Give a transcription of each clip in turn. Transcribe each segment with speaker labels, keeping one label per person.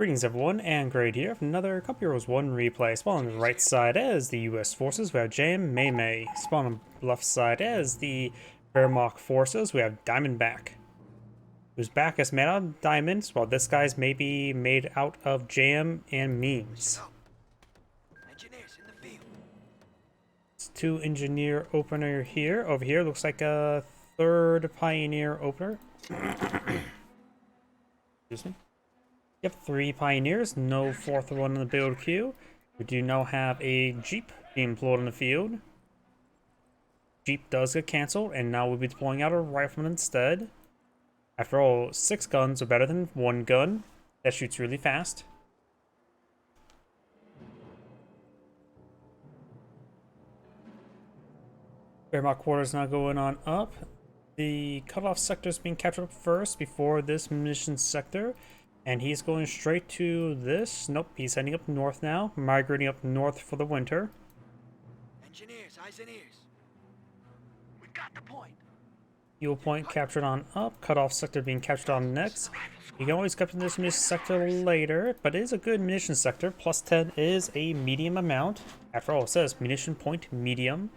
Speaker 1: Greetings everyone, and Grade here for another Cup Heroes 1 replay. Spawn on the right side as the US forces, we have Jammeme. Spawn on the left side as the Wehr forces, we have Diamondback, whose back is made out of diamonds, while this guy's maybe made out of jam and memes. It's two engineer opener here. Over here looks like a third pioneer opener. Excuse me. Yep, 3 pioneers, no fourth one in the build queue. We do now have a Jeep being employed in the field. Jeep does get cancelled, and now we'll be deploying out a rifleman instead. After all, 6 guns are better than 1 gun that shoots really fast. Wehrmacht quarters now going on up. The cutoff sector is being captured up first before this munitions sector. And he's going straight to this. Nope, he's heading up north now, migrating up north for the winter.
Speaker 2: Engineers, eyes and ears. We got the point.
Speaker 1: Fuel point captured on up, cutoff sector being captured on next. You can always capture this munitions sector later, but it is a good munitions sector. Plus 10 is a medium amount. After all, it says munition point medium.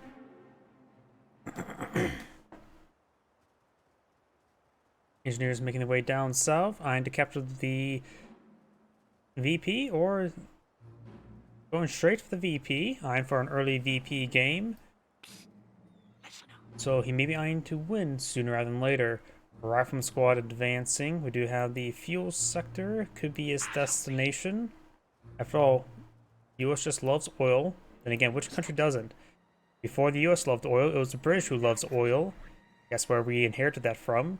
Speaker 1: Engineers making their way down south, eyeing to capture the VP, or going straight for the VP, eyeing for an early VP game. So he may be eyeing to win sooner rather than later. Rifleman squad advancing. We do have the fuel sector, could be his destination. After all, the US just loves oil. Then again, which country doesn't? Before the US loved oil, it was the British who loves oil. Guess where we inherited that from.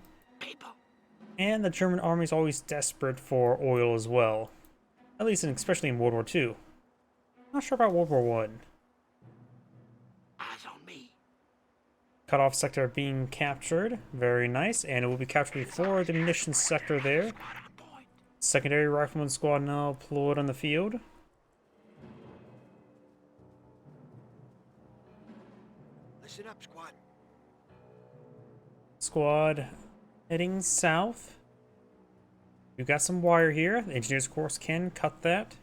Speaker 1: And the German army is always desperate for oil as well. At least, especially in World War II. Not sure about World War One.
Speaker 2: Eyes on me.
Speaker 1: Cutoff sector being captured. Very nice. And it will be captured before the munitions sector there. Secondary rifleman squad now deployed on the field.
Speaker 2: Listen up, squad.
Speaker 1: Squad heading south. We've got some wire here. The engineers, of course, can cut that.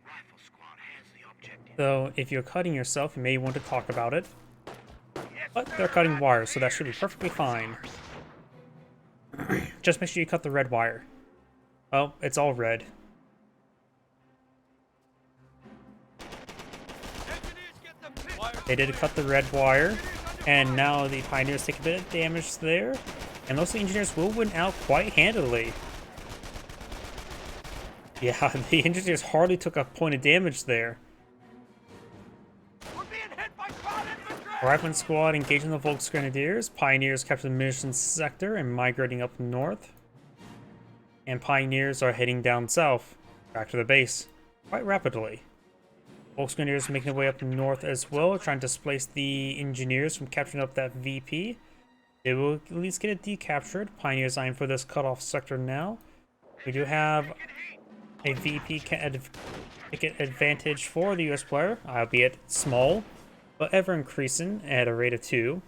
Speaker 2: Rifle squad has the objective.
Speaker 1: So if you're cutting yourself, you may want to talk about it. But they're cutting wire, so that should be perfectly fine. Just make sure you cut the red wire. Oh, it's all red. They did cut the red wire. And now the pioneers take a bit of damage there. And those engineers will win out quite handily. Yeah, the engineers hardly took a point of damage there.
Speaker 2: We're being hit by crowd infantry.
Speaker 1: Rifleman squad engaging the Volksgrenadiers. Pioneers capture the munitions sector and migrating up north. And pioneers are heading down south, back to the base, quite rapidly. Volksgrenadiers making their way up north as well, trying to displace the engineers from capturing up that VP. They will at least get it decaptured. Pioneers eyeing for this cutoff sector now. We do have a VP ticket advantage for the US player, albeit small, but ever increasing at a rate of 2.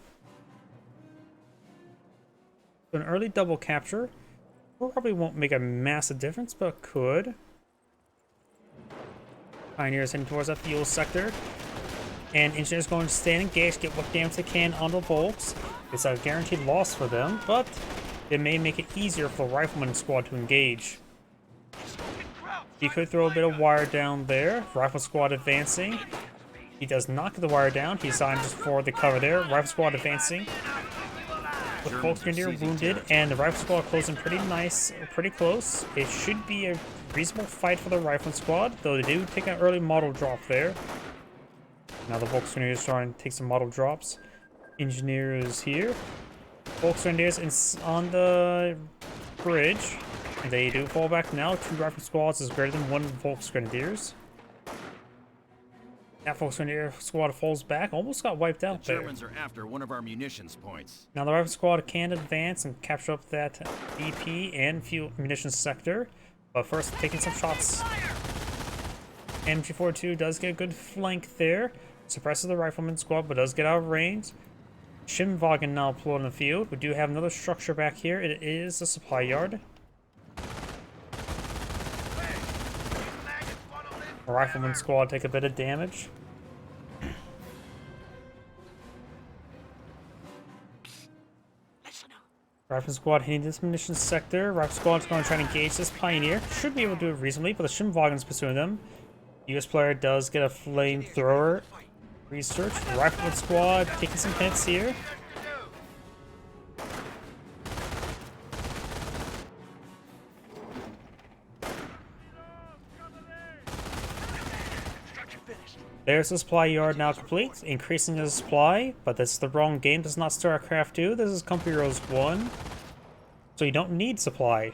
Speaker 1: So an early double capture probably won't make a massive difference, but could. Pioneers heading towards that fuel sector. And engineers going to stand engaged, get what damage they can on the Volks. It's a guaranteed loss for them, but it may make it easier for the rifleman squad to engage. He could throw a bit of wire down there. Rifle squad advancing. He does not get the wire down. He's on just for the cover there. Rifle squad advancing. With Volksgrenadier wounded, and the rifle squad closing pretty nice, pretty close. It should be a reasonable fight for the rifle squad, though they do take an early model drop there. Now the Volksgrenadiers are trying to take some model drops. Engineers here. Volksgrenadiers on the bridge. They do fall back now. 2 rifle squads is greater than 1 Volksgrenadiers. That Volksgrenadier squad falls back. Almost got wiped out there.
Speaker 3: The Germans are after one of our munitions points.
Speaker 1: Now the rifle squad can advance and capture up that BP and fuel munitions sector. But first, taking some shots. MG42 does get a good flank there. Suppresses the rifleman squad, but does get out of range. Schimwagen now deployed in the field. We do have another structure back here. It is a supply yard. Rifleman squad take a bit of damage. Rifleman squad hitting this munitions sector. Rifle squad's going to try to engage this pioneer. Should be able to do it reasonably, but the Shimwagon's pursuing them. US player does get a flamethrower. Research. Rifleman squad taking some hits here. There's the supply yard now complete, increasing the supply, but this is the wrong game. This is not StarCraft 2, this is Company Heroes 1. So you don't need supply.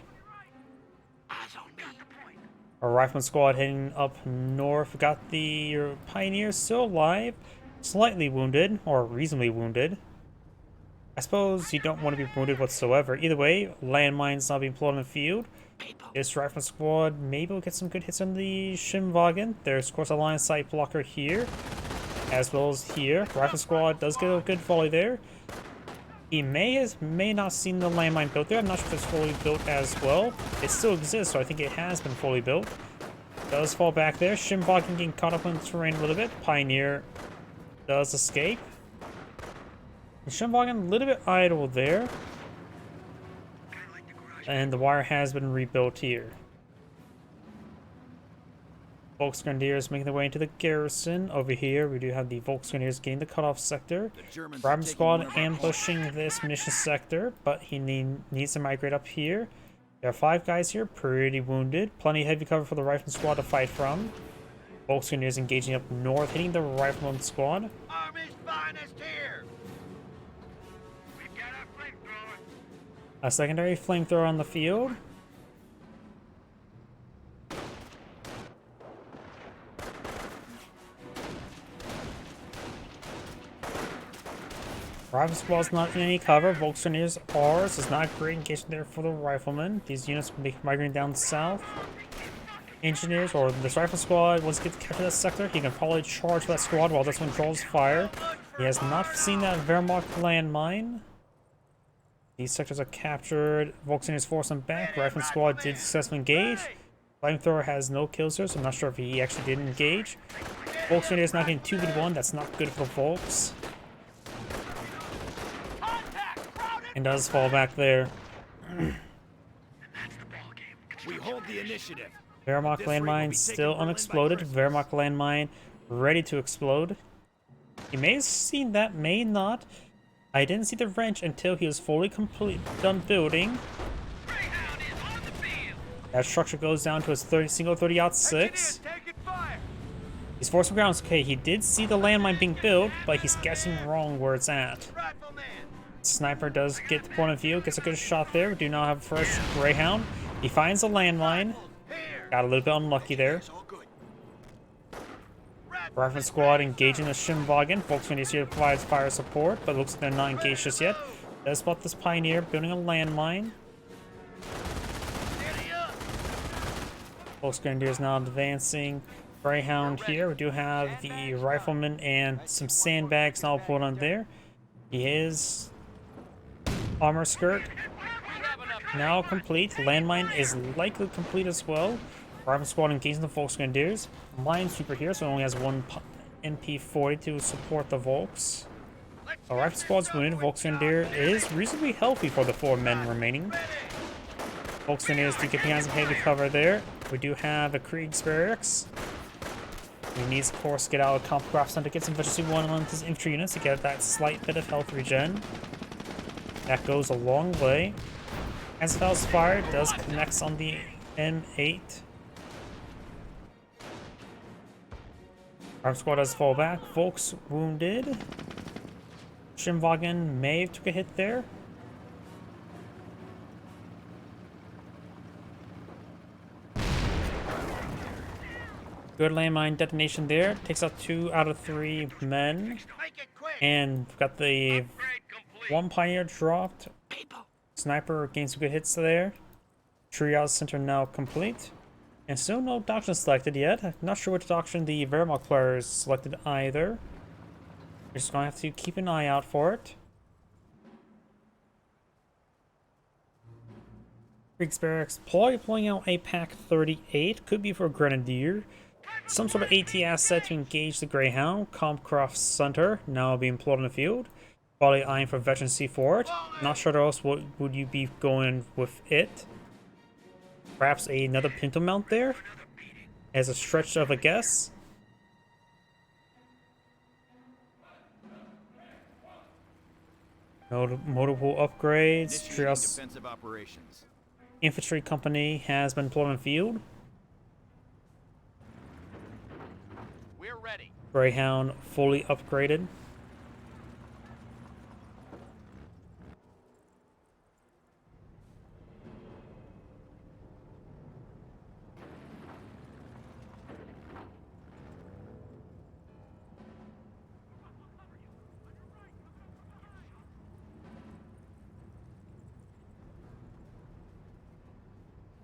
Speaker 1: Our Rifleman squad heading up north. Got the Pioneers still alive, slightly wounded, or reasonably wounded. I suppose you don't want to be wounded whatsoever. Either way, landmines now being pulled on the field. This Rifleman squad maybe will get some good hits on the Shimwagon. There's, of course, a line of sight blocker here, as well as here. Rifleman squad does get a good volley there. He may not seen the landmine built there. I'm not sure if it's fully built as well. It still exists, so I think it has been fully built. Does fall back there. Shimwagon getting caught up in the terrain a little bit. Pioneer does escape. The Shimwagon a little bit idle there. And the wire has been rebuilt here. Volksgrenadiers making their way into the garrison. Over here, we do have the Volksgrenadiers getting the cutoff sector. Rifleman squad ambushing this munition sector, but he needs to migrate up here. There are 5 guys here, pretty wounded. Plenty of heavy cover for the Rifleman squad to fight from. Volksgrenadiers engaging up north, hitting the Rifleman squad.
Speaker 2: Army's finest here. We've got our flamethrower.
Speaker 1: A secondary flamethrower on the field. Rifle squad's not in any cover. Volksgrenadiers are. This is not great engagement there for the riflemen. These units will be migrating down south. Engineers, or this rifle squad, once it gets to capture that sector, he can probably charge that squad while this one draws fire. He has not seen that Wehrmacht landmine. These sectors are captured. Volksgrenadiers force them back. Rifleman squad did successfully engage. Flamethrower has no kills here, so I'm not sure if he actually did engage. Volksgrenadiers not getting 2v1. That's not good for the Volks. And does fall back there.
Speaker 3: We hold the initiative.
Speaker 1: Wehrmacht landmine still unexploded. Wehrmacht landmine ready to explode. He may have seen that, may not. I didn't see the wrench until he was fully done building. That structure goes down to his single 30-06. He's forcing grounds. Okay, he did see the landmine being built, but he's guessing wrong where it's at. Sniper does get the point of view, gets a good shot there. We do not have a fresh Greyhound. He finds the landmine. Got a little bit unlucky there. Rifleman squad engaging the Shimwagon. Volksgrenadiers here provides fire support, but looks like they're not engaged just yet. Does spot this Pioneer building a landmine. Volksgrenadiers now advancing. Greyhound here. We do have the Rifleman and some sandbags now put on there. He is armor skirt now complete. Landmine is likely complete as well. Rifleman squad engaging the Volksgrenadiers. Minesweeper here, so it only has one MP40 to support the Volks. The Rifleman squad's wounded. Volksgrenadier is reasonably healthy for the 4 men remaining. Volksgrenadiers do get behind some heavy cover there. We do have a Kriegsbarracks. He needs, of course, to get out of Kampfkraft to get some efficiency 1 on his infantry units to get that slight bit of health regen. That goes a long way. As Fell's fire does connects on the M8. Our squad does fall back. Volks wounded. Shimwagon may have took a hit there. Good landmine detonation there. Takes out 2 out of 3 men. And we've got the 1 Pioneer dropped. Sniper gains some good hits there. Triage center now complete. And still no doctrine selected yet. I'm not sure which doctrine the Wehrmacht player is selected either. We're just gonna have to keep an eye out for it. Kriegsbarracks probably pulling out a Pack 38. Could be for Grenadier. some sort of AT asset to engage the Greyhound. Compcroft Center now being pulled on the field. Probably eyeing for veteran C4. Not sure what else would you be going with it. Perhaps another Pinto mount there as a stretch of a guess. Multiple upgrades.
Speaker 3: Initiating
Speaker 1: Trios
Speaker 3: defensive operations.
Speaker 1: Infantry Company has been pulled on the field.
Speaker 3: We're ready.
Speaker 1: Greyhound fully upgraded.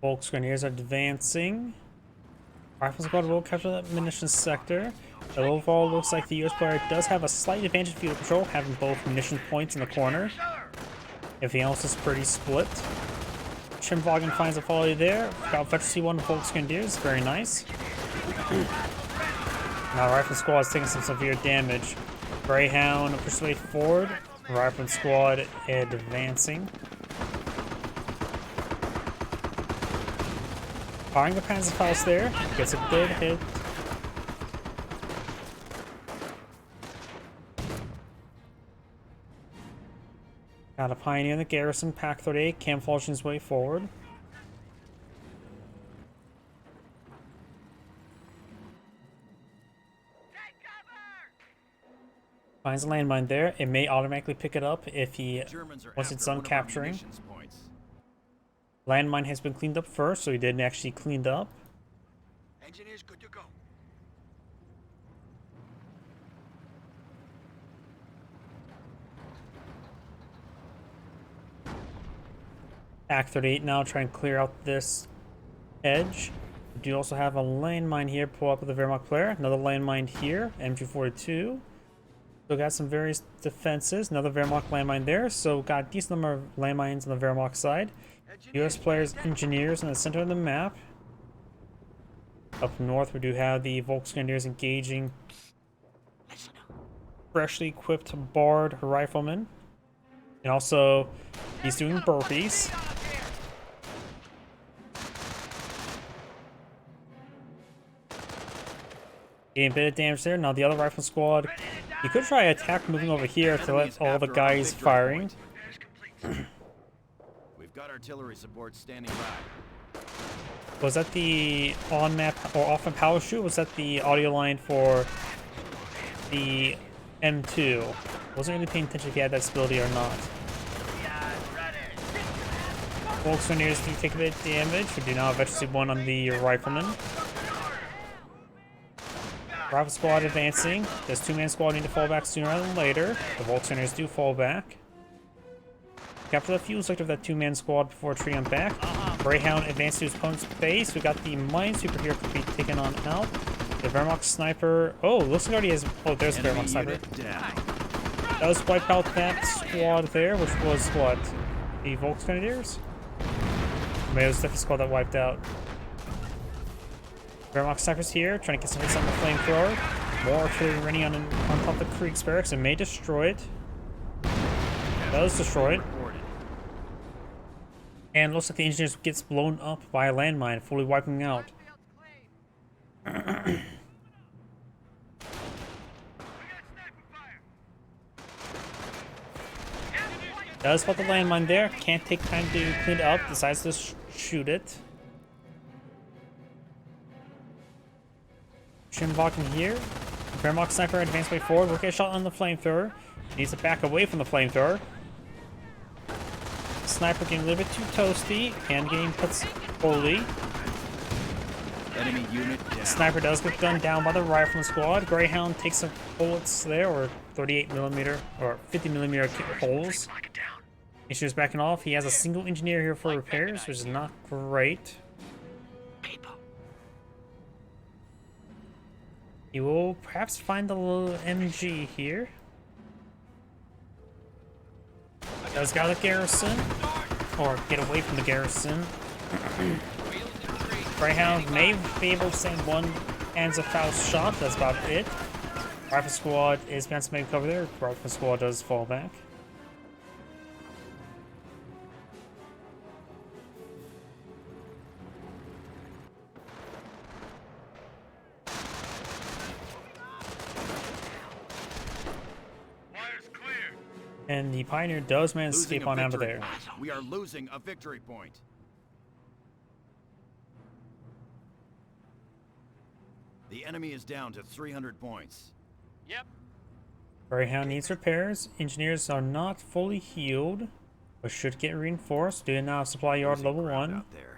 Speaker 1: Volksgrenadiers are advancing. Rifle squad will capture that munitions sector. But overall, looks like the US player does have a slight advantage in field control, having both munition points in the corner. Everything else is pretty split. Chimvagen finds a volley there. Got veteran C1 Volksgrenadiers, very nice. Now Rifle squad is taking some severe damage. Greyhound persuade forward. Rifle squad advancing. Firing the Panzerfaust there, gets a good hit. Got a Pioneer in the garrison, Pack 38, camouflaging his way forward. Finds a landmine there. It may automatically pick it up if he once it's done capturing. Landmine has been cleaned up first, so he didn't actually cleaned up.
Speaker 2: Engineers good to go.
Speaker 1: Pack 38 now trying to clear out this edge. We do also have a landmine here, pull up with the Wehrmacht player. Another landmine here, MG42. So got some various defenses. Another Wehrmacht landmine there. So got a decent number of landmines on the Wehrmacht side. US players, engineers in the center of the map. Up north, we do have the Volksgrenadiers engaging freshly equipped Bard riflemen. And also, he's doing burpees. Getting a bit of damage there. Now the other rifle squad, you could try attack moving over here to let all the guys firing.
Speaker 3: We've got artillery support standing by.
Speaker 1: Was that the on-map or off-map power shoot? Was that the audio line for the M2? Wasn't really paying attention if he had that ability or not. Volksgrenadiers do take a bit of damage. We do now have veteran C1 on the rifleman. Rifle squad advancing. This two-man squad need to fall back sooner rather than later. The Volksgrenadiers do fall back. Capture the fuel sector of that two-man squad before retreating back. Greyhound advanced to his opponent's base. We got the mine super here to be taken on out. The Wehrmacht sniper. Oh, looks like already has. Oh, there's the Wehrmacht sniper. That was wipe out that squad there, which was what? The Volksgrenadiers? Maybe it was the squad that wiped out. Wehrmacht snipers here, trying to get some hits on the flamethrower. More artillery running on top of the Krieg's barracks and may destroy it. That was destroyed. And it looks like the engineers gets blown up by a landmine, fully wiping out. Does spot the landmine there, can't take time to clean it up, decides to shoot it. Chimvagen here. Wehrmacht sniper advance way forward, will get a shot on the flamethrower. Needs to back away from the flamethrower. Sniper getting a little bit too toasty and getting put fully.
Speaker 3: Enemy unit down.
Speaker 1: Sniper does get gunned down by the rifleman squad. Greyhound takes some bullets there, or 38mm or 50mm holes. Engineer's backing off. He has a single engineer here for repairs, which is not great. He will perhaps find a little MG here. Does got a garrison, or get away from the garrison. Greyhound may be able to send one Panzerfaust shot. That's about it. Rifle squad is meant to make cover there. Rifle squad does fall back. And the Pioneer does manage to escape on out of there.
Speaker 3: We are losing a victory point. The enemy is down to 300 points.
Speaker 4: Yep.
Speaker 1: Greyhound needs repairs. Engineers are not fully healed, but should get reinforced. Do now supply yard
Speaker 3: Losing
Speaker 1: level
Speaker 3: ground
Speaker 1: 1.
Speaker 3: out there.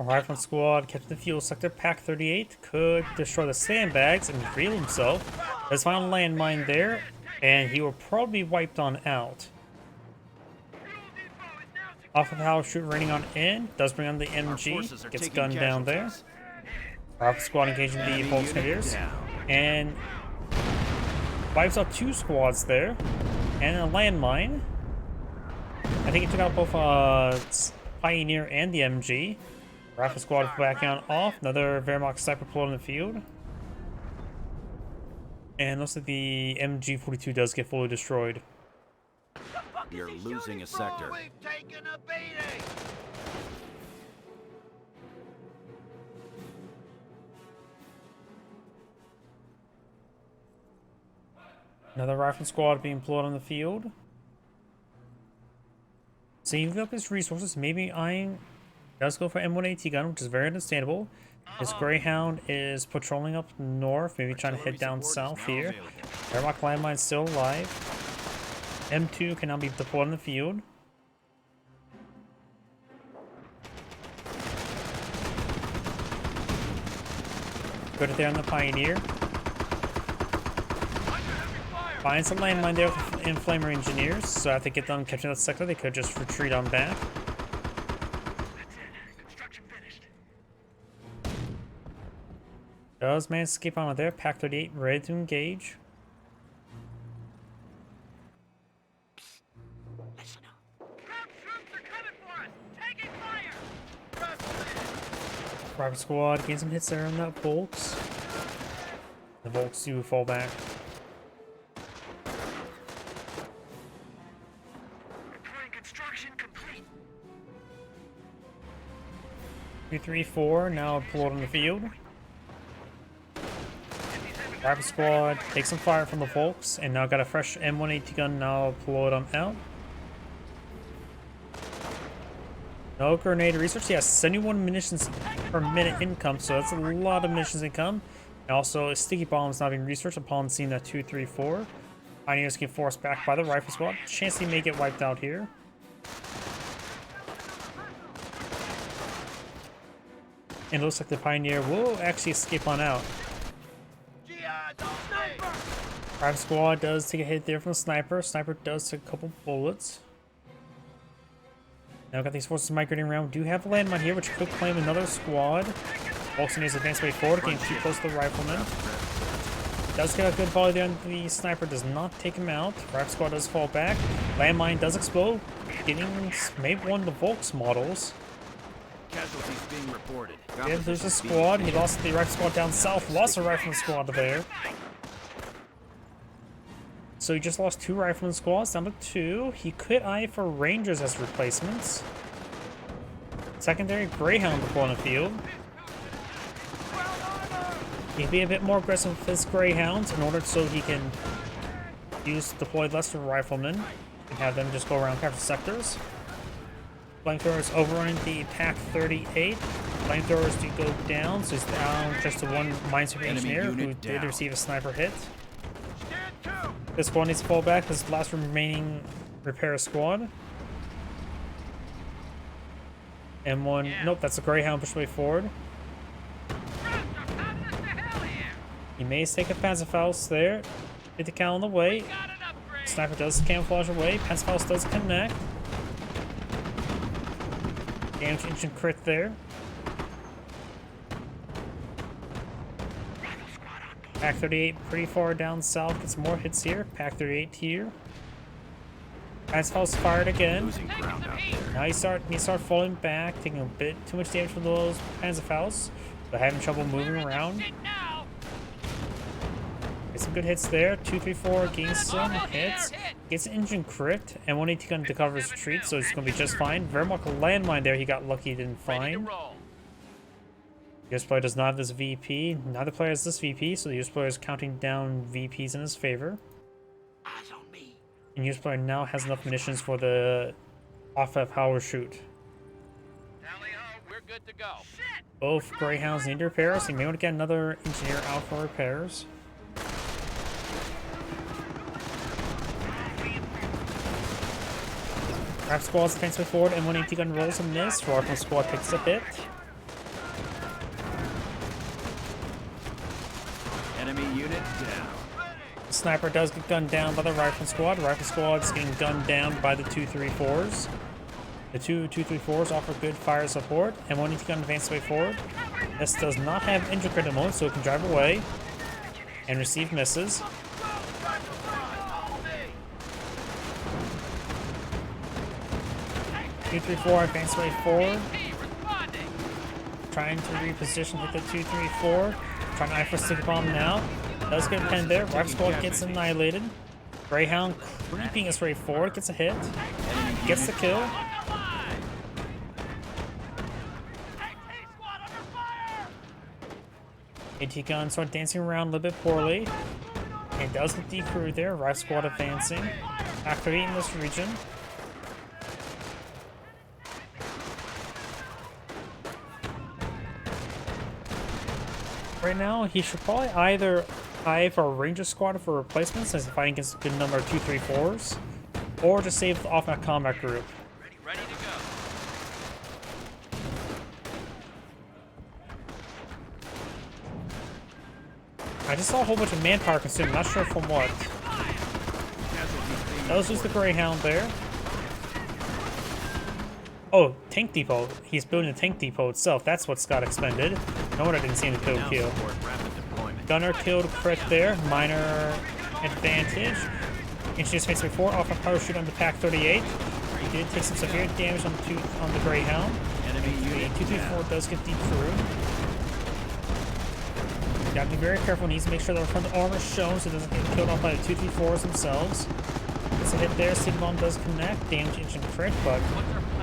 Speaker 1: Rifle squad kept the fuel sector. Pack 38 could destroy the sandbags and reveal himself. There's final landmine there, and he will probably be wiped on out. Off of power shoot raining on in. Does bring on the MG. Gets gunned down there. Rifle squad engaging the Volks carriers. And wipes out 2 squads there. And a landmine. I think he took out both Pioneer and the MG. Rifle squad back on off. Another Wehrmacht sniper pulled in the field. And looks like the MG-42 does get fully destroyed.
Speaker 3: We are losing a sector.
Speaker 2: We've taken a beating.
Speaker 1: Another rifle squad being pulled on the field. Saving up his resources. Maybe Iron does go for M1AT gun, which is very understandable. His Greyhound is patrolling up north, maybe trying to head down south here. Wehrmacht landmine still alive. M2 can now be deployed in the field. Good there on the Pioneer. Finds a landmine there in Flamer Engineers, so after they get done catching that sector, they could just retreat on back. Does manage to escape on there. Pack 38 ready to engage. Private squad gains some hits there on that Volks. The Volks do fall back.
Speaker 2: Construction complete.
Speaker 1: 2, 3, 4 now pulled on the field. Rifle squad takes some fire from the Volks and now got a fresh M1AT gun now deployed on out. No grenade research. He has 71 munitions per minute income, so that's a lot of munitions income. And also, sticky bombs not being researched upon seeing that 2, 3, 4. Pioneers get forced back by the rifle squad. Chance they may get wiped out here. And it looks like the Pioneer will actually escape on out. Rifle squad does take a hit there from the sniper. Sniper does take a couple bullets. Now got these forces migrating around. We do have a landmine here, which could claim another squad. Volks needs advance way forward, getting too close to the rifleman. Does get a good volley there, and the sniper does not take him out. Rifle squad does fall back. Landmine does explode, getting maybe one of the Volks models.
Speaker 3: Casualties being reported.
Speaker 1: Yeah, there's a squad. He lost the rifle squad down south. Lost a rifleman squad there. So he just lost 2 rifleman squads down to 2. He could eye for Rangers as replacements. Secondary Greyhound deployed on the field. He'd be a bit more aggressive with his Greyhounds in order so he can use deployed lesser riflemen and have them just go around capture sectors. Flamethrowers overrunning the Pack 38. Flamethrowers do go down, so he's down just to 1 minesweeper engineer who did receive a sniper hit. This squad needs to fall back. This is the last remaining repair squad. M1, nope, that's a Greyhound push way forward. He may take a Panzerfaust there. Hit the cal on the way. Sniper does camouflage away. Panzerfaust does connect. Damage engine crit there. Pack 38 pretty far down south. Gets more hits here. Pack 38 here. Panzerfaust fired again.
Speaker 3: Losing ground out there.
Speaker 1: Now he start falling back, taking a bit too much damage from those Panzerfausts, but having trouble moving around. Get some good hits there. 234 gains some hits. Gets an engine crit, and 180 gun to cover his retreat, so it's going to be just fine. Wehrmacht landmine there, he got lucky, didn't find. The US player does not have this VP. Neither player has this VP, so the US player is counting down VPs in his favor.
Speaker 2: Eyes on me.
Speaker 1: And US player now has enough munitions for the off-of power shoot.
Speaker 4: We're good to go.
Speaker 1: Both Greyhounds need repairs. You may want to get another engineer out for repairs. Rap squad's defensive forward and 180 gun rolls a miss. Rifle squad takes a hit.
Speaker 3: Enemy unit down.
Speaker 1: The sniper does get gunned down by the rifle squad. The rifle squad is getting gunned down by the 234s. The two 234s offer good fire support, and 180 gun advance way forward. This does not have engine crit mode, so it can drive away and receive misses. Two, 3-4 advance way forward. Trying to reposition with the 234. Trying to eye for stick bomb now. Does get a pen there. Rifle squad gets annihilated. Greyhound creeping his way forward, gets a hit. Gets the kill. AT gun start dancing around a little bit poorly. And does get decrewed there. Rifle squad advancing. Activating this region. Right now, he should probably either eye for a ranger squad for replacements as fighting against a good number of 234s, or just save off that combat group.
Speaker 4: Ready to go.
Speaker 1: I just saw a whole bunch of manpower consumed, not sure from what. That was just the Greyhound there. Oh, tank depot. He's building a tank depot itself. That's what's got expended. No wonder I didn't see him kill. Gunner killed crit there. Minor advantage. Engineer space before off a power shoot on the Pack 38. He did take some severe damage on the Greyhound.
Speaker 3: Enemy unit
Speaker 1: 234 does get decrewed. Gotta be very careful. Needs to make sure that the front armor is shown so it doesn't get killed off by the 234s themselves. Gets a hit there. Stick bomb does connect. Damage engine crit, but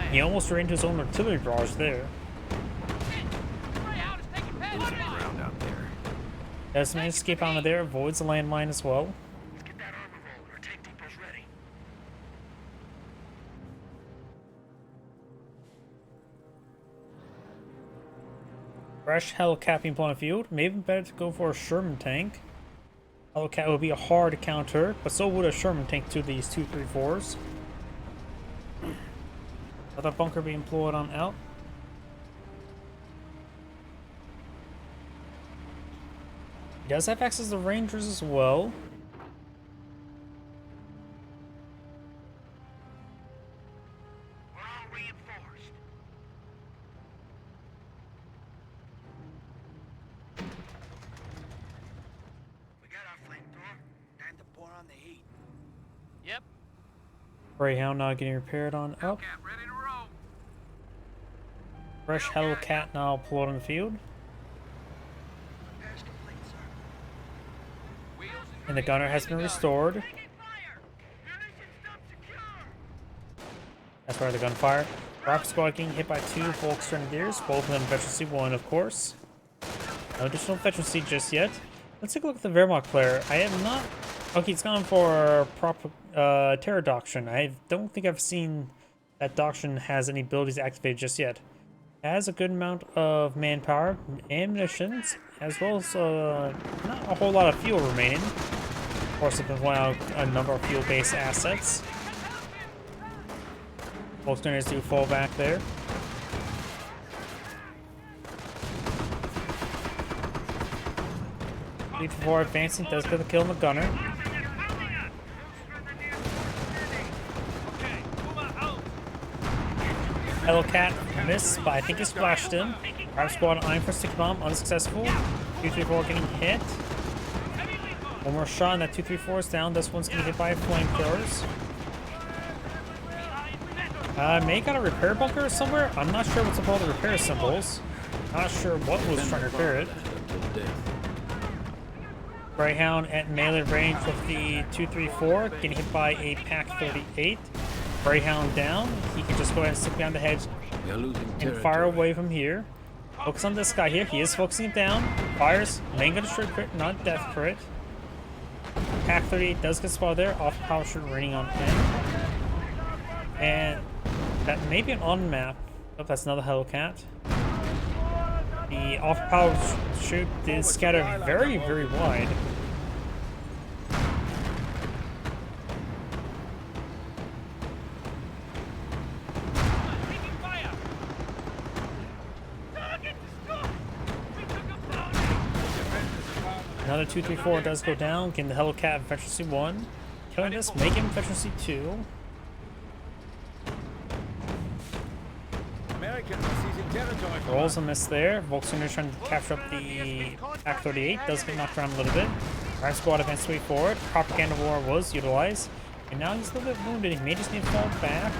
Speaker 1: he almost ran into his own artillery barrage there.
Speaker 3: Losing ground out there.
Speaker 1: Does manage to escape out of there. Avoids the landmine as well.
Speaker 2: Let's get that armor roll. Our tank depot's ready.
Speaker 1: Fresh Hellcat being put on the field. Maybe better to go for a Sherman tank. Hellcat would be a hard counter, but so would a Sherman tank to these 234s. Another bunker being employed on out. He does have access to Rangers as well.
Speaker 2: We're all reinforced. We got our flamethrower. Time to pour on the heat.
Speaker 4: Yep.
Speaker 1: Greyhound now getting repaired on up.
Speaker 4: Cat ready to roll.
Speaker 1: Fresh Hellcat now employed on the field.
Speaker 2: Repairs complete, sir.
Speaker 4: Wheels
Speaker 1: And the gunner has been restored.
Speaker 2: Taking fire! Munition stop secure!
Speaker 1: That's where the gunfire. Rock squad getting hit by two Volks Grenadiers, both of them veterancy 1, of course. No additional veterancy just yet. Let's take a look at the Wehrmacht player. I have not... Okay, it's gone for Terror Doctrine. I don't think I've seen that Doctrine has any abilities activated just yet. It has a good amount of manpower, ammunitions, as well as not a whole lot of fuel remaining. Of course, I've been pulling out a number of fuel-based assets. Most gunners do fall back there. Lead for advancing does get the kill on the gunner. Hellcat missed, but I think he splashed him. Rap squad eyeing for stick bomb, unsuccessful. 234 getting hit. One more shot and that 234 is down. This one's gonna hit by flamethrowers. May got a repair bunker somewhere. I'm not sure what's up with all the repair symbols. Not sure what was trying to repair it. Greyhound at melee range with the 234, getting hit by a Pack 38. Greyhound down. He can just go ahead and stick behind the hedge and fire away from here. Focus on this guy here. He is focusing it down. Fires. Main gun destroy crit, not death crit. Pack 38 does get spotted there. Off power shoot raining on him. And that may be an on map. Oh, that's another Hellcat. The off power shoot did scatter very, very wide. Another 234 does go down, getting the Hellcat efficiency 1. Killing this, make him efficiency 2. Rolls a miss there. Volkswagen trying to capture up the Pack 38. Does get knocked around a little bit. Right squad advanced way forward. Propaganda war was utilized. And now he's a little bit wounded. He may just need to fall back.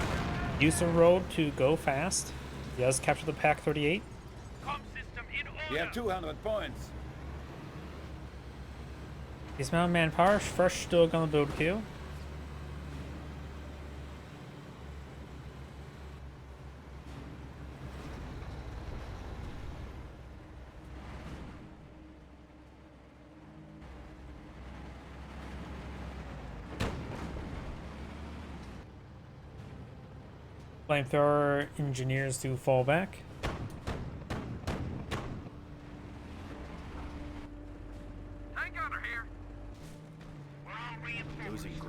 Speaker 1: Use the road to go fast. He does capture the Pack 38.
Speaker 5: We have 200 points.
Speaker 1: Dismount manpower. Fresh still gonna build queue. Flamethrower engineers do fall back.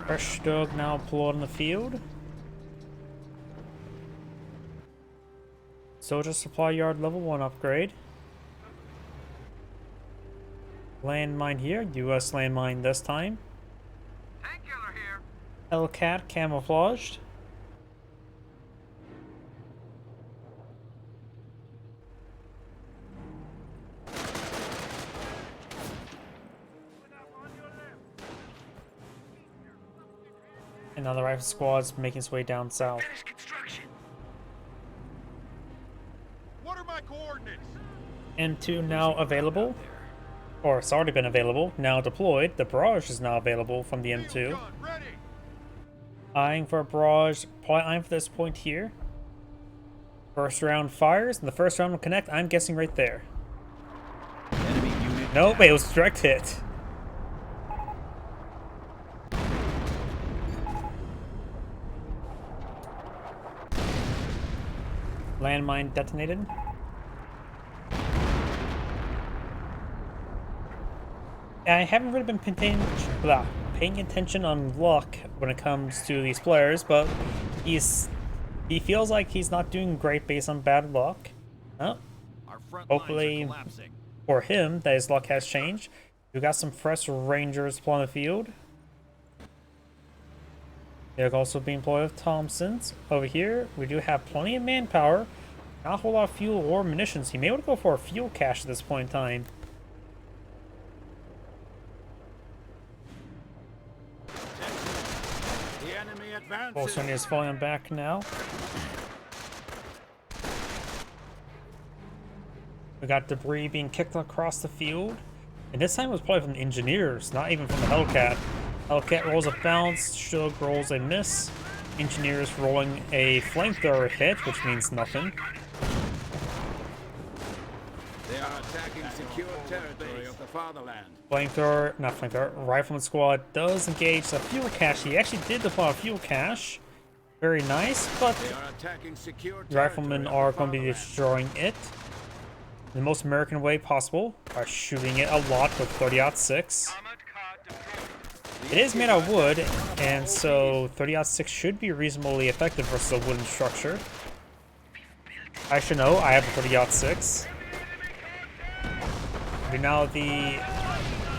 Speaker 1: Fresh dog now deployed in the field. Soldier supply yard level 1 upgrade. Landmine here, US landmine this time. Hellcat camouflaged. Another rifle squad's making its way down south.
Speaker 5: What are my coordinates?
Speaker 1: M2 now available. Or it's already been available. Now deployed. The barrage is now available from the M2. Eyeing for a barrage. Probably eyeing for this point here. First round fires. And the first round will connect. I'm guessing right there. No, wait, it was a direct hit. Landmine detonated. I haven't really been paying attention on luck when it comes to these players, but he feels like he's not doing great based on bad luck. Well, hopefully for him that his luck has changed. We got some fresh Rangers deployed on the field. They're also being employed with Thompsons. Over here, we do have plenty of manpower. Not a whole lot of fuel or munitions. He may want to go for a fuel cache at this point in time. Volkswagen is falling back now. We got debris being kicked across the field. And this time it was probably from the engineers, not even from the Hellcat. Hellcat rolls a bounce, Shug rolls a miss. Engineers rolling a flamethrower hit, which means nothing.
Speaker 5: They are attacking secure territory of the fatherland.
Speaker 1: Rifleman squad does engage the fuel cache. He actually did deploy a fuel cache. Very nice, but the riflemen are going to be destroying it in the most American way possible by shooting it a lot with 30-06. It is made out of wood, and so 30-06 should be reasonably effective versus a wooden structure. I should know, I have a 30-06. But now the...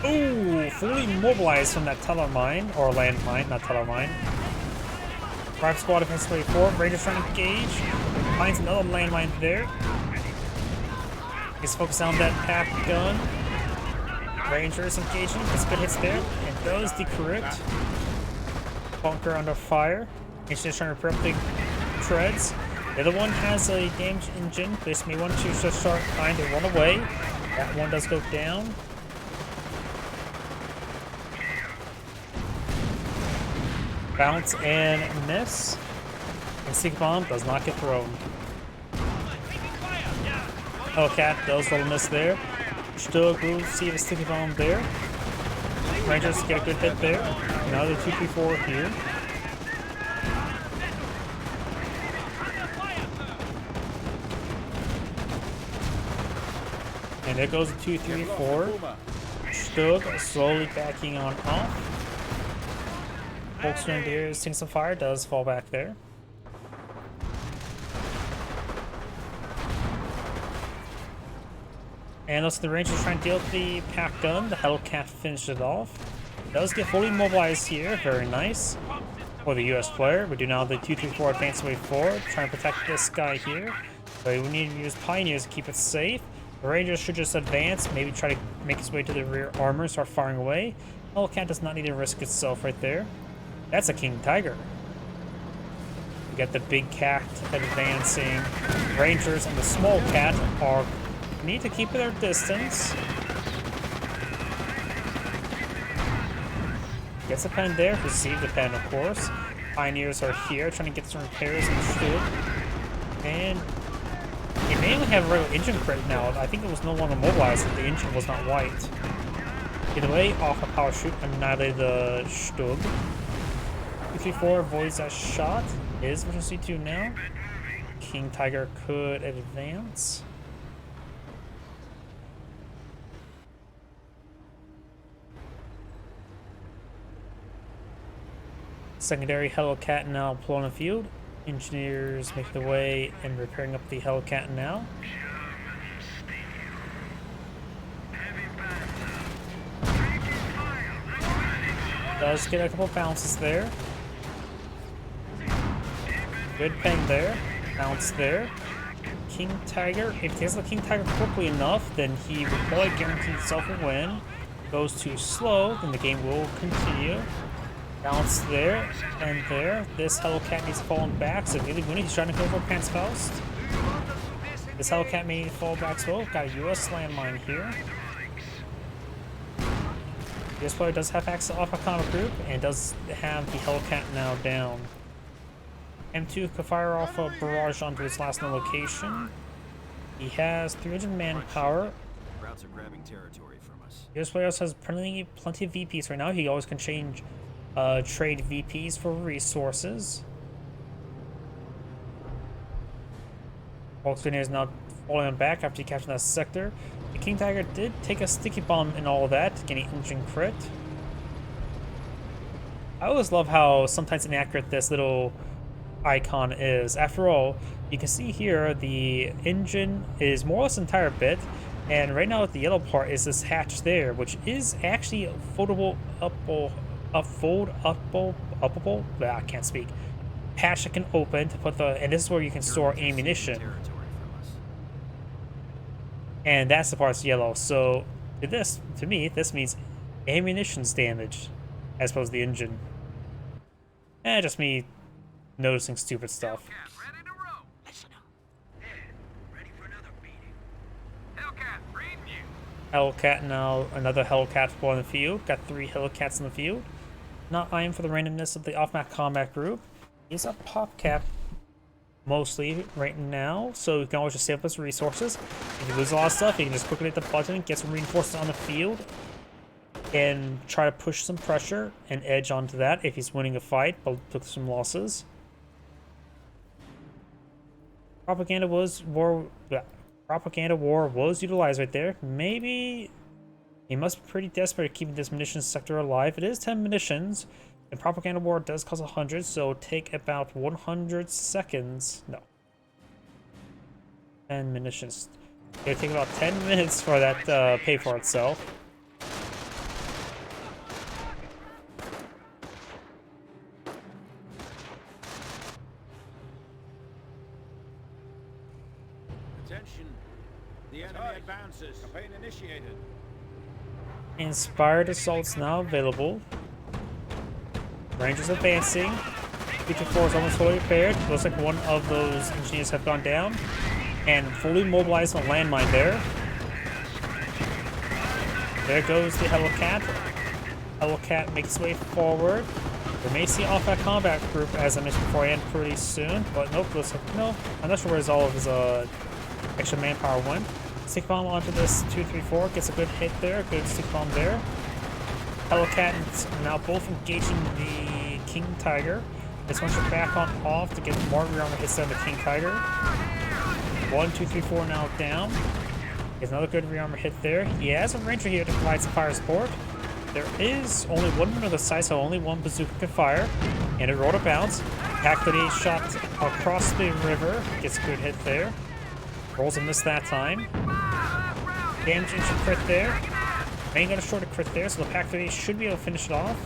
Speaker 1: Ooh, fully mobilized from that tunnel mine, or land mine, not tunnel mine. Rifle squad against 34, Rangers trying to engage. Finds another landmine there. He's focused on that pack gun. Rangers engaging, gets good hits there, and those the correct. Bunker under fire. Engineers trying to prep the treads. The other one has a damaged engine. This may want to just start trying to run away. That one does go down. Bounce and miss. And Sticky Bomb does not get thrown. Hellcat does roll a miss there. Still will see a Sticky Bomb there. Rangers get a good hit there. Another 2-3-4 here. And there goes the 2-3-4. Stug slowly backing on off. Volkswagen seeing some fire, does fall back there. And looks like the Rangers trying to deal with the pack gun. The Hellcat finished it off. Does get fully mobilized here, very nice. For the US player, we do now the 2-3-4 advance way forward, trying to protect this guy here. But we need to use Pioneers to keep it safe. The Rangers should just advance, maybe try to make his way to the rear armor, start firing away. Hellcat does not need to risk itself right there. That's a King Tiger. We got the big cat advancing. Rangers and the small cat are need to keep their distance. Gets a pen there, receive the pen of course. Pioneers are here trying to get some repairs and shoot. And he may only have a regular engine crit now. I think it was no longer mobilized if the engine was not white. Either way, off a power shoot, annihilate the Stug. 2-3-4 avoids that shot. Is version C2 now. King Tiger could advance. Secondary Hellcat now pulling the field. Engineers make the way and repairing up the Hellcat now. Does get a couple bounces there. Good ping there. Bounce there. King Tiger, if he takes the King Tiger quickly enough, then he will probably guarantee himself a win. Goes too slow, then the game will continue. Bounce there and there. This Hellcat needs to fall back, so really when he's trying to go for Pants Faust. This Hellcat may fall back as well. Got a US landmine here. This player does have access off a comic group and does have the Hellcat now down. M2 could fire off a barrage onto his last known location. He has 300 manpower.
Speaker 3: Routes are grabbing territory from us.
Speaker 1: This player also has plenty of VPs right now. He always can change trade VPs for resources. Volkswagen is now falling back after he captured that sector. The King Tiger did take a sticky bomb and all of that, getting engine crit. I always love how sometimes inaccurate this little icon is. After all, you can see here the engine is more or less entire bit, and right now the yellow part is this hatch there, which is actually a foldable upable. I can't speak. Hatch that can open to put the, and this is where you can store ammunition. And that's the part that's yellow. So to me, this means ammunition's damaged as opposed to the engine. Just me noticing stupid stuff.
Speaker 4: Hellcat, ready to roll.
Speaker 2: Listen up. Yeah, ready for another beating.
Speaker 4: Hellcat, reading you.
Speaker 1: Hellcat now, another Hellcat on the field. Got 3 Hellcats in the field. Not eyeing for the randomness of the off-map combat group. He's a pop cap mostly right now, so you can always just save up his resources. If you lose a lot of stuff, you can just quickly hit the button, get some reinforcements on the field, and try to push some pressure and edge onto that if he's winning a fight, but took some losses. Propaganda war was utilized right there. Maybe he must be pretty desperate at keeping this munitions sector alive. It is 10 munitions, and propaganda war does cost 100, so take about 100 seconds. No. 10 munitions. It'll take about 10 minutes for that pay for itself.
Speaker 5: Attention. The enemy advances. Campaign initiated.
Speaker 1: Inspired assaults now available. Rangers advancing. 224 is almost fully repaired. Looks like one of those engineers have gone down. And fully mobilized on a landmine there. There goes the Hellcat. Hellcat makes its way forward. We may see off that combat group, as I mentioned beforehand, pretty soon. But nope, looks like no. I'm not sure where all of his extra manpower went. Stick bomb onto this 234, gets a good hit there, good stick bomb there. Hellcat is now both engaging the King Tiger. This one should back on off to get more rear armor hits on the King Tiger. 1, 2, 3, 4 now down. There's another good rear armor hit there. He has a Ranger here to provide some fire support. There is only one man on the side, so only one bazooka can fire. And it rolled a bounce. Pack-38 shot across the river, gets a good hit there. Rolls a miss that time. Damage engine crit there. Main got a short crit there, so the Pack-38 should be able to finish it off.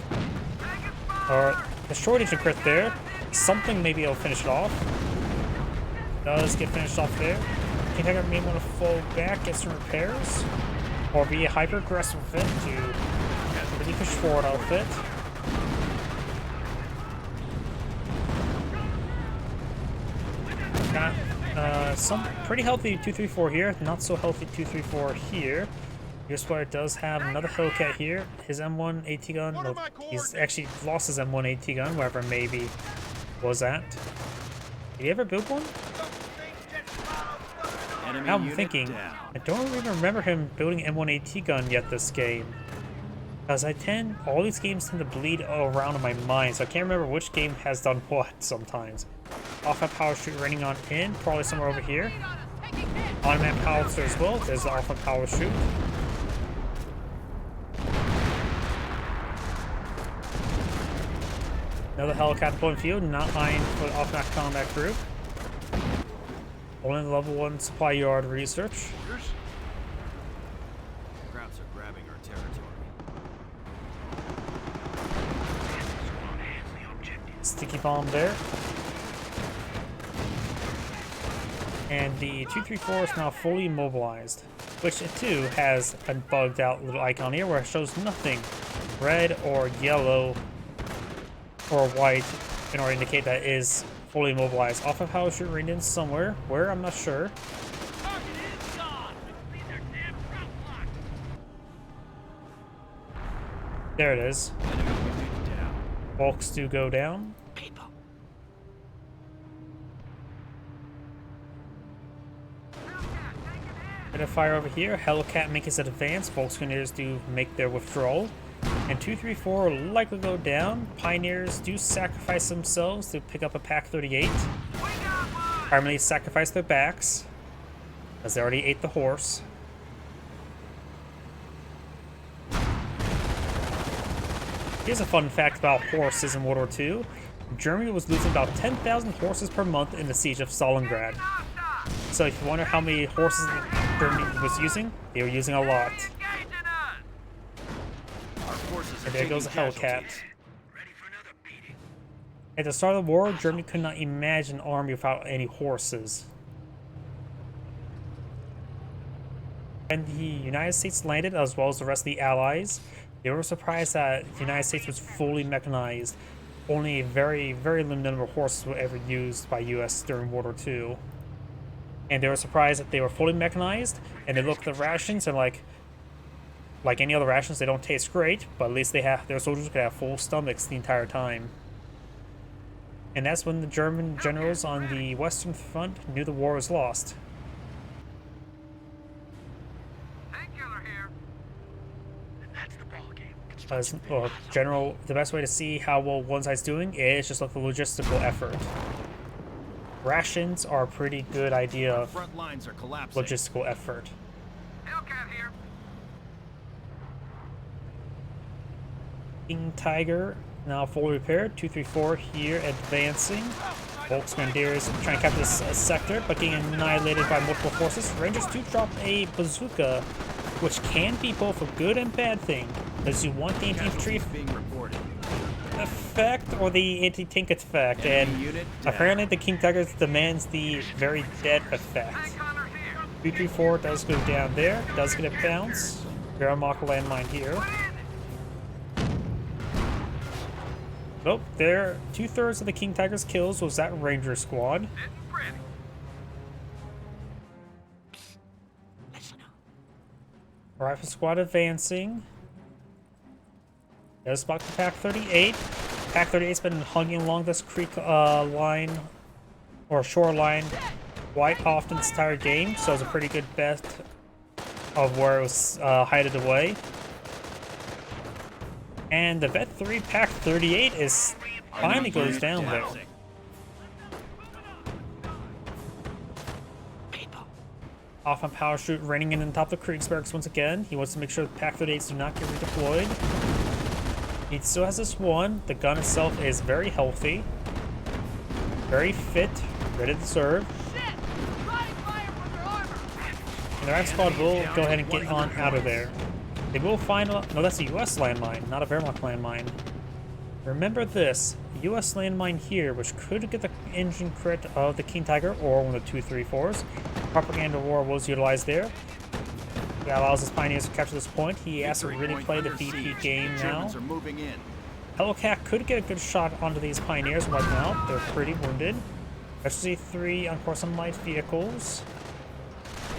Speaker 1: Or the short engine crit there. Something may be able to finish it off. Does get finished off there. King Tiger may want to fall back, get some repairs. Or be a hyper-aggressive fit to really push forward outfit. Got some pretty healthy 234 here, not so healthy 234 here. Your Splitter does have another Hellcat here. His M1 AT gun, no, he's actually lost his M1 AT gun, wherever maybe was at. Did he ever build one? Now I'm thinking, I don't even remember him building M1 AT gun yet this game. Because all these games tend to bleed around in my mind, so I can't remember which game has done what sometimes. Off-map power shoot raining on in, probably somewhere over here. On-map power shoot as well, there's the off-map power shoot. Another Hellcat deploying field, not eyeing for the off-map combat group. Only level 1 supply yard research.
Speaker 3: Krauts are grabbing our territory.
Speaker 1: Sticky bomb there. And the 234 is now fully mobilized, which it too has a bugged out little icon here where it shows nothing red or yellow or white in order to indicate that it is fully mobilized. Off of power shoot rained in somewhere, where I'm not sure. There it is. Bulks do go down. Bit of fire over here. Hellcat makes its advance. Volkswageners do make their withdrawal. And 234 will likely go down. Pioneers do sacrifice themselves to pick up a Pack-38. Primarily sacrifice their backs, as they already ate the horse. Here's a fun fact about horses in World War II. Germany was losing about 10,000 horses per month in the siege of Stalingrad. So if you wonder how many horses Germany was using, they were using a lot. And there goes a Hellcat. At the start of the war, Germany could not imagine an army without any horses. When the United States landed, as well as the rest of the Allies, they were surprised that the United States was fully mechanized. Only a very, very limited number of horses were ever used by US during World War II. And they were surprised that they were fully mechanized, and they looked at the rations and like any other rations, they don't taste great, but at least their soldiers could have full stomachs the entire time. And that's when the German generals on the Western Front knew the war was lost. The best way to see how well one side's doing is just look at the logistical effort. Rations are a pretty good idea of logistical effort. King Tiger now fully repaired. 234 here advancing. Volksgrenadiers trying to capture this sector, but getting annihilated by multiple forces. Rangers do drop a bazooka, which can be both a good and bad thing, because you want the anti-infantry effect or the anti-tank effect, and apparently the King Tiger demands the very dead effect. 234 does go down there, does get a bounce. Wehrmacht landmine here. Nope, there. 2/3 of the King Tiger's kills was that Ranger squad.
Speaker 4: Sitting pretty.
Speaker 2: Listen up.
Speaker 1: Rifle squad advancing. There's back to Pack 38. Pack 38's been hugging along this creek line or shoreline quite often this entire game, so it's a pretty good bet of where it was hided away. And the Vet 3 Pack 38 is finally goes down there.
Speaker 2: People.
Speaker 1: Off on parachute, raining in on top of the Krieg's barracks once again. He wants to make sure the Pack 38s do not get redeployed. He still has this one. The gun itself is very healthy, very fit, ready to serve. And the Rack squad will go ahead and get on out of there. They will find a... No, that's a US landmine, not a Wehrmacht landmine. Remember this. A US landmine here, which could get the engine crit of the King Tiger or one of the 2-3-4s. Propaganda War was utilized there. He allows his pioneers to capture this point. He has to really play the VP game now. Hellcat could get a good shot onto these pioneers right now. They're pretty wounded. Especially 3 on course on light vehicles.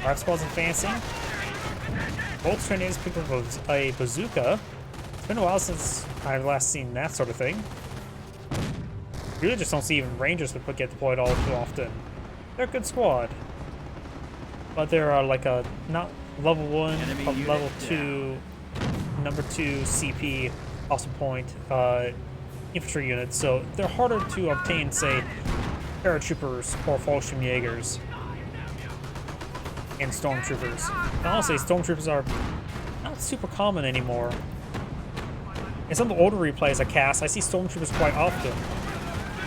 Speaker 1: Rack squad's advancing. Both grenades picked up a bazooka. It's been a while since I've last seen that sort of thing. Really just don't see even Rangers that get deployed all too often. They're a good squad. But they're like a not level 1, but level 2, number 2 CP awesome point infantry units, so they're harder to obtain, say, paratroopers or Fallschirmjägers and stormtroopers. And honestly, stormtroopers are not super common anymore. In some of the older replays I cast, I see stormtroopers quite often.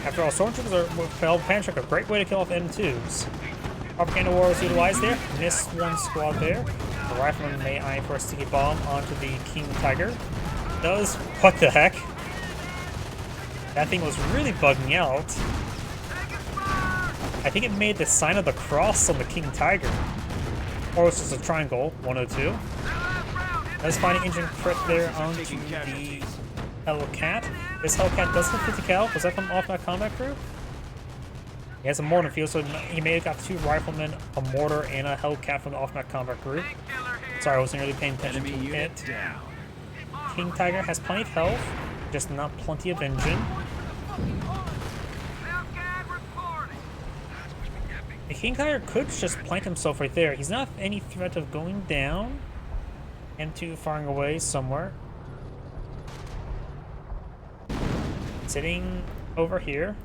Speaker 1: After all, stormtroopers are with Pantrick a great way to kill off M2s. Propaganda War was utilized there. Missed one squad there. The rifleman may eye for a sticky bomb onto the King Tiger. Does. What the heck? That thing was really bugging out. I think it made the sign of the cross on the King Tiger. Or it's just a triangle, 102. Let's find an engine crit there onto the Hellcat. This Hellcat does have 50 cal. Was that from off my combat crew? He has a mortar field, so he may have got 2 riflemen, a mortar, and a Hellcat from the off-map combat group. Sorry, I wasn't really paying attention to it. King Tiger has plenty of health, just not plenty of engine. The King Tiger could just plant himself right there. He's not any threat of going down. M2 firing away somewhere. Sitting over here.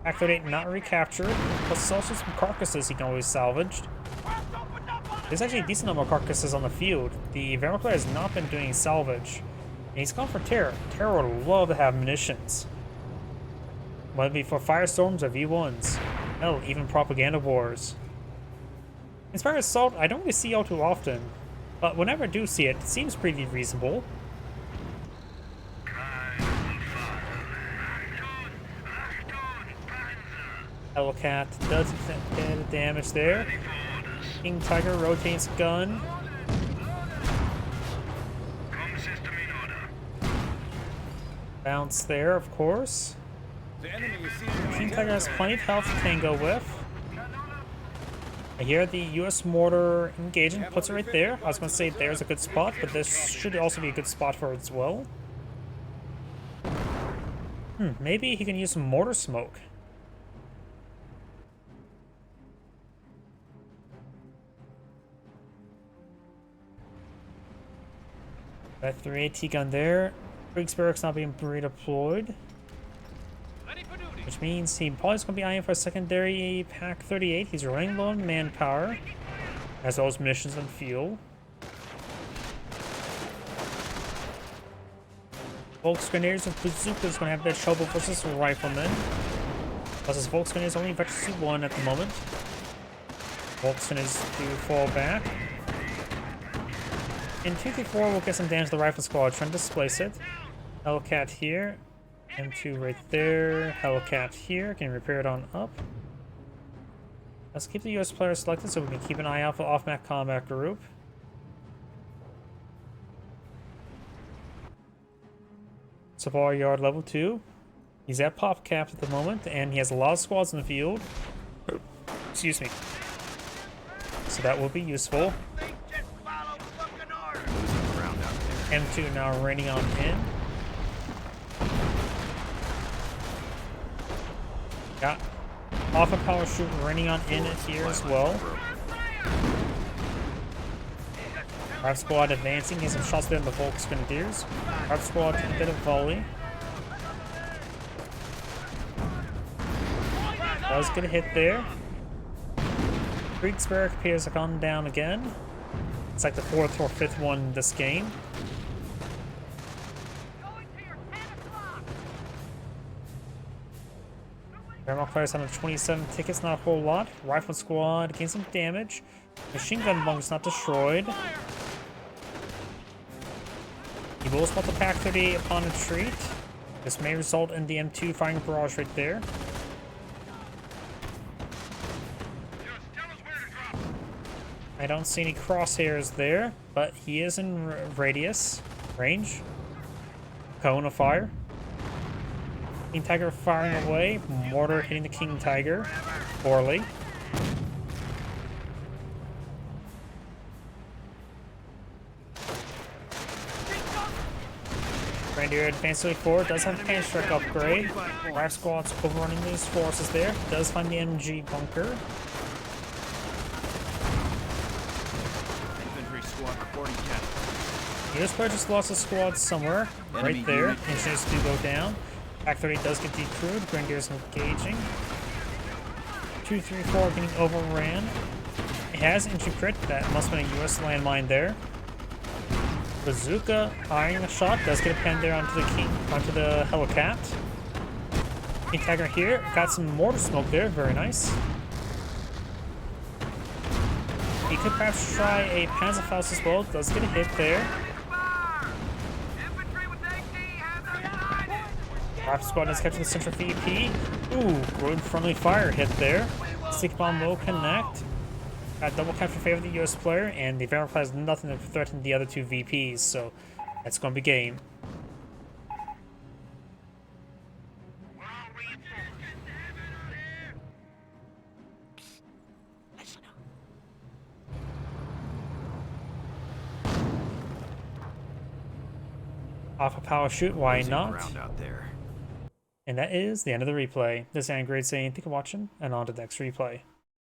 Speaker 1: Pack 38 not recaptured, plus there's also some carcasses he can always salvage. There's actually a decent number of carcasses on the field. The Wehrmacht player has not been doing salvage. And he's gone for Terror. Terror would love to have munitions. Whether it be for Firestorms or V1s. Hell, even Propaganda Wars. Inspired Assault, I don't really see all too often. But whenever I do see it, it seems pretty reasonable. Hellcat does a bit of damage there. King Tiger rotates gun. Bounce there, of course. King Tiger has plenty of health to tango with. I hear the US mortar engaging, puts it right there. I was going to say there's a good spot, but this should also be a good spot for it as well. Maybe he can use some mortar smoke. That 3AT gun there. Krieg's barracks not being redeployed. Which means he probably is going to be eyeing for a secondary Pack 38. He's running low on manpower, as well as munitions and fuel. Volksgrenadiers with bazookas is going to have a bit of trouble versus riflemen. Plus his Volksgrenadiers only vector 1 at the moment. Volksgrenadiers do fall back. In 234, we'll get some damage to the rifle squad, trying to displace it. Hellcat here. M2 right there. Hellcat here. Can repair it on up. Let's keep the US player selected so we can keep an eye out for off-map combat group. Supply yard level 2. He's at pop cap at the moment, and he has a lot of squads in the field. Excuse me. So that will be useful.
Speaker 3: Losing ground out there.
Speaker 1: M2 now raining on in. Got off a power shoot raining on in here as well. Drive squad advancing, has some shots there in the Volk Grenadiers. Drive squad a bit of volley. Does get a hit there. Kriegsberg appears to have gone down again. It's like the 4th or 5th one this game. Wehrmacht players on 27 tickets, not a whole lot. Rifle squad gains some damage. Machine gun bunk's not destroyed. He will spot the Pack 30 upon retreat. This may result in the M2 firing a barrage right there. I don't see any crosshairs there, but he is in radius, range. Cone of fire. King Tiger firing away. Mortar hitting the King Tiger. Poorly. Grenadier advancing forward. Does have a pan strike upgrade. Fire squad's overrunning these forces there. Does find the MG bunker.
Speaker 3: Infantry squad reporting capture.
Speaker 1: US player just lost a squad somewhere.
Speaker 3: Enemy
Speaker 1: Right there.
Speaker 3: unit
Speaker 1: Engineers do go down. Pack 30 does get decrewed. Grenadiers engaging. 2, 3, 4 getting overran. It has entry crit. That must have been a US landmine there. Bazooka firing a shot. Does get a pen there onto the Helicat. King Tiger here. Got some mortar smoke there. Very nice. He could perhaps try a Panzerfaust as well. Does get a hit there. Rifle squad is catching the central VP. Ooh, road friendly fire hit there. Stick bomb will connect. Got double capture favor of the US player, and the Wehrmacht has nothing to threaten the other 2 VPs, so that's going to be game. Off a power shoot, why
Speaker 3: Losing
Speaker 1: not?
Speaker 3: ground out there.
Speaker 1: And that is the end of the replay. This is Grade saying thank you for watching, and on to the next replay.